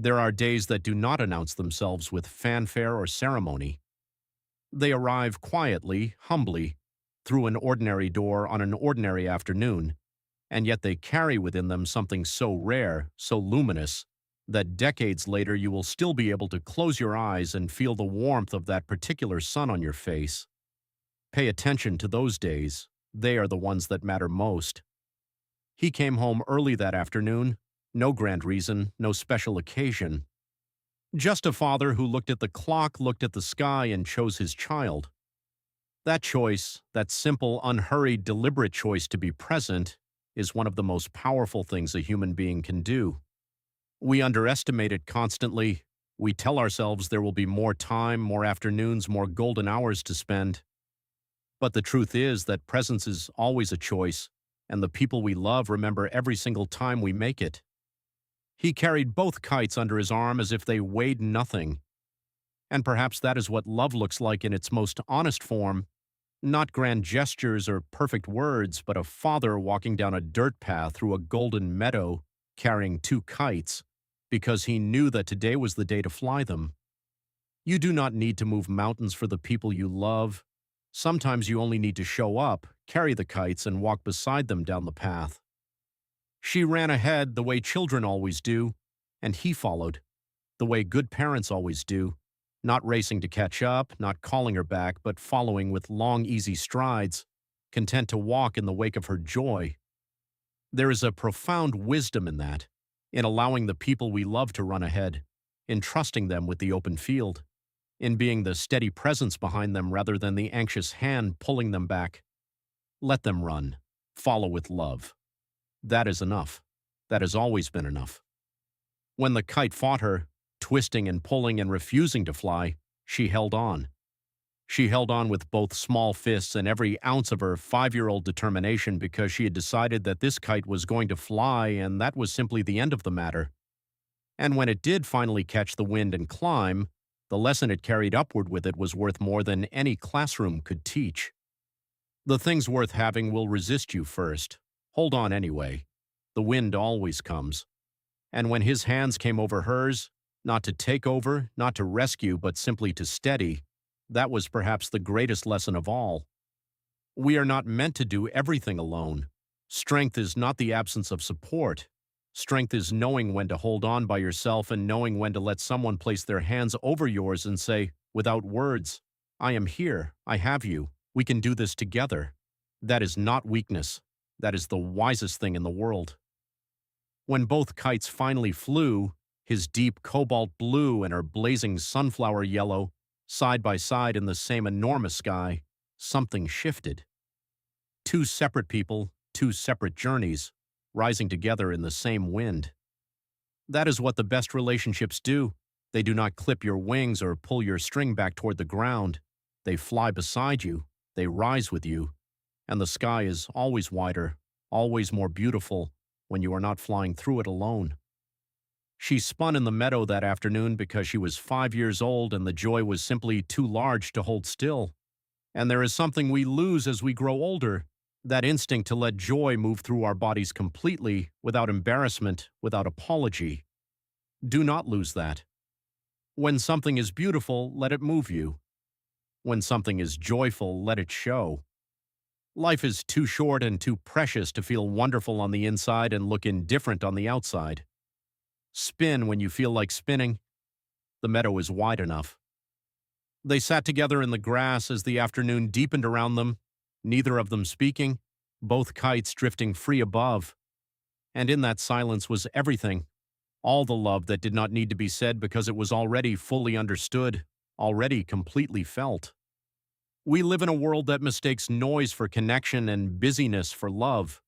There are days that do not announce themselves with fanfare or ceremony. They arrive quietly, humbly, through an ordinary door on an ordinary afternoon, and yet they carry within them something so rare, so luminous, that decades later you will still be able to close your eyes and feel the warmth of that particular sun on your face. Pay attention to those days. They are the ones that matter most. He came home early that afternoon. No grand reason, no special occasion. Just a father who looked at the clock, looked at the sky, and chose his child. That choice, that simple, unhurried, deliberate choice to be present, is one of the most powerful things a human being can do. We underestimate it constantly. We tell ourselves there will be more time, more afternoons, more golden hours to spend. But the truth is that presence is always a choice, and the people we love remember every single time we make it. He carried both kites under his arm as if they weighed nothing. And perhaps that is what love looks like in its most honest form. Not grand gestures or perfect words, but a father walking down a dirt path through a golden meadow, carrying two kites, because he knew that today was the day to fly them. You do not need to move mountains for the people you love. Sometimes you only need to show up, carry the kites, and walk beside them down the path. She ran ahead the way children always do, and he followed, the way good parents always do, not racing to catch up, not calling her back, but following with long, easy strides, content to walk in the wake of her joy. There is a profound wisdom in that, in allowing the people we love to run ahead, in trusting them with the open field, in being the steady presence behind them rather than the anxious hand pulling them back. Let them run. Follow with love. That is enough. That has always been enough. When the kite fought her, twisting and pulling and refusing to fly, she held on. She held on with both small fists and every ounce of her 5-year-old determination because she had decided that this kite was going to fly, and that was simply the end of the matter. And when it did finally catch the wind and climb, the lesson it carried upward with it was worth more than any classroom could teach. The things worth having will resist you first. Hold on anyway. The wind always comes. And when his hands came over hers, not to take over, not to rescue, but simply to steady, that was perhaps the greatest lesson of all. We are not meant to do everything alone. Strength is not the absence of support. Strength is knowing when to hold on by yourself and knowing when to let someone place their hands over yours and say, without words, I am here, I have you, we can do this together. That is not weakness. That is the wisest thing in the world. When both kites finally flew, his deep cobalt blue and her blazing sunflower yellow, side by side in the same enormous sky, something shifted. Two separate people, two separate journeys, rising together in the same wind. That is what the best relationships do. They do not clip your wings or pull your string back toward the ground. They fly beside you, they rise with you, and the sky is always wider, always more beautiful when you are not flying through it alone. She spun in the meadow that afternoon because she was 5 years old and the joy was simply too large to hold still. And there is something we lose as we grow older, that instinct to let joy move through our bodies completely, without embarrassment, without apology. Do not lose that. When something is beautiful, let it move you. When something is joyful, let it show. Life is too short and too precious to feel wonderful on the inside and look indifferent on the outside. Spin when you feel like spinning. The meadow is wide enough. They sat together in the grass as the afternoon deepened around them, neither of them speaking, both kites drifting free above. And in that silence was everything, all the love that did not need to be said because it was already fully understood, already completely felt. We live in a world that mistakes noise for connection and busyness for love.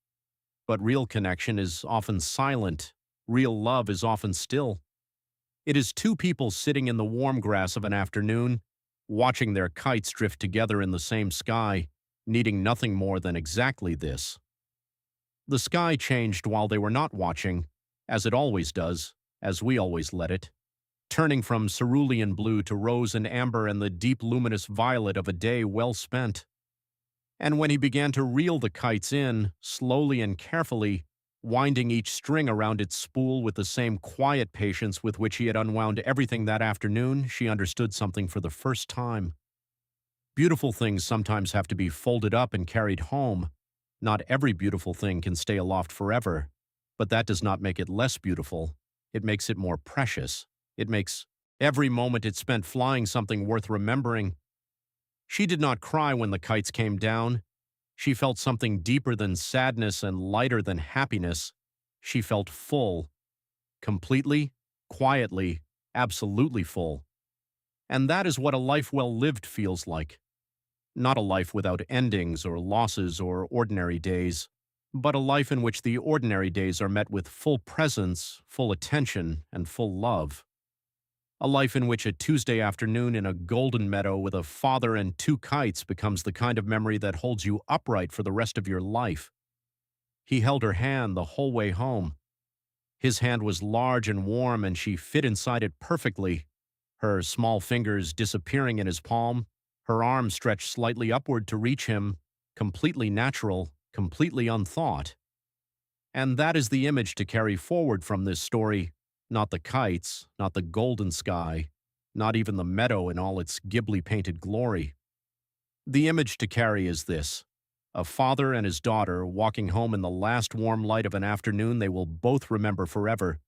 But real connection is often silent. Real love is often still. It is two people sitting in the warm grass of an afternoon, watching their kites drift together in the same sky, needing nothing more than exactly this. The sky changed while they were not watching, as it always does, as we always let it, turning from cerulean blue to rose and amber and the deep luminous violet of a day well spent. And when he began to reel the kites in, slowly and carefully, winding each string around its spool with the same quiet patience with which he had unwound everything that afternoon, she understood something for the first time. Beautiful things sometimes have to be folded up and carried home. Not every beautiful thing can stay aloft forever, but that does not make it less beautiful. It makes it more precious. It makes every moment it spent flying something worth remembering. She did not cry when the kites came down. She felt something deeper than sadness and lighter than happiness. She felt full, completely, quietly, absolutely full. And that is what a life well lived feels like. Not a life without endings or losses or ordinary days, but a life in which the ordinary days are met with full presence, full attention, and full love. A life in which a Tuesday afternoon in a golden meadow with a father and two kites becomes the kind of memory that holds you upright for the rest of your life. He held her hand the whole way home. His hand was large and warm, and she fit inside it perfectly, her small fingers disappearing in his palm, her arm stretched slightly upward to reach him, completely natural, completely unthought. And that is the image to carry forward from this story, not the kites, not the golden sky, not even the meadow in all its Ghibli-painted glory. The image to carry is this: a father and his daughter walking home in the last warm light of an afternoon they will both remember forever,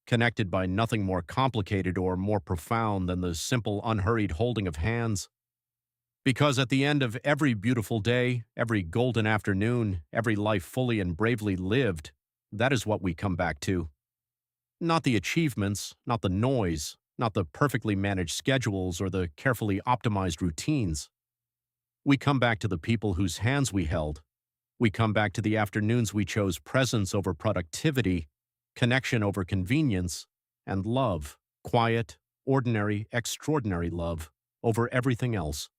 connected by nothing more complicated or more profound than the simple, unhurried holding of hands. Because at the end of every beautiful day, every golden afternoon, every life fully and bravely lived, that is what we come back to. Not the achievements, not the noise, not the perfectly managed schedules or the carefully optimized routines. We come back to the people whose hands we held. We come back to the afternoons we chose presence over productivity, connection over convenience, and love, quiet, ordinary, extraordinary love, over everything else.